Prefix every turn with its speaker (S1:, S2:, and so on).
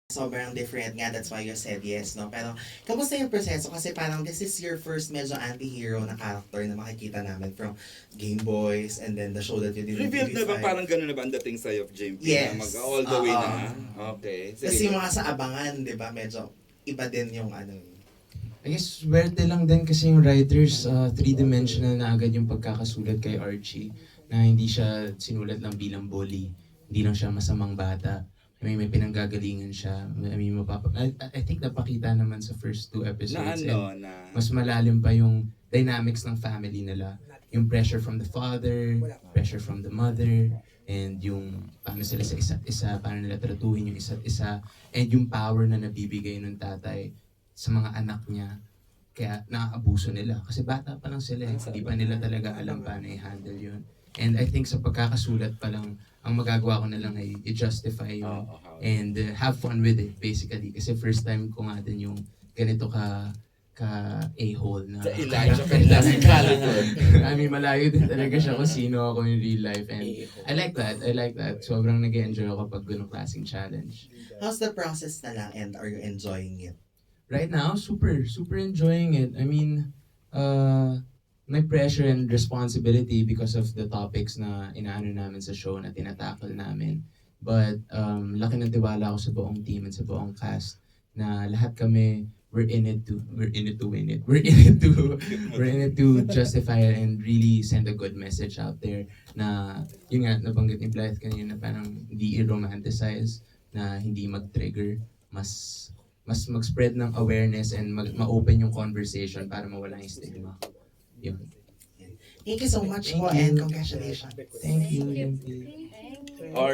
S1: sobrang different nga, that's why you said yes, no? Pero, kamusta yung proseso? Kasi parang this is your first medyo anti-hero na character na makikita namin from Game Boys and then the show that you did in
S2: Revealed na ba?
S1: TV5.
S2: Parang gano'n na ba ang dating sa'yo of JMP
S1: Yes.
S2: na mag-all the way
S1: Oo.
S2: na? Okay.
S1: Kasi yung mga sa abangan, di ba, medyo iba din yung ano.
S3: I guess, swerte lang din kasi yung writers, three-dimensional na agad yung pagkakasulat kay Archie. Na hindi siya sinulat lang bilang bully. Hindi lang siya masamang bata. May pinanggagalingan siya. I think napakita naman sa first 2 episodes. And mas malalim pa yung dynamics ng family nila. Yung pressure from the father, pressure from the mother, and yung paano sila sa isa't isa, paano nila tratuhin yung isa't isa, and yung power na nabibigay ng tatay sa mga anak niya. Kaya naaabuso nila. Kasi bata pa lang sila eh. Hindi pa nila talaga alam paano i-handle yun. And I think sa pagkakasulat pa lang, ang magagawa ko na lang ay i-justify yun. And have fun with it, basically. Kasi first time ko nga din yung ganito ka a-hole na
S2: Sa Elijah Fantastic Character.
S3: I mean, malayo din talaga siya kung sino ako in real life. And I like that. Sobrang nag-enjoy ako pag ganong klaseng challenge.
S1: How's the process na lang and are you enjoying it?
S3: Right now, super enjoying it. I mean, may pressure and responsibility because of the topics na inaano namin sa show na tinatakal namin. But laki ng tiwala ko sa buong team and sa buong cast na lahat kami we're in it to win it. We're in it to justify it and really send a good message out there na yun nga nabanggit ni Blythe kanina na parang hindi i-romanticize, na hindi mag-trigger, mas mag-spread ng awareness and ma-open yung conversation para mawala yung stigma. Yun.
S1: Thank you so much
S3: Thank
S1: po
S3: you.
S1: and congratulations.
S3: Thank you.
S2: Or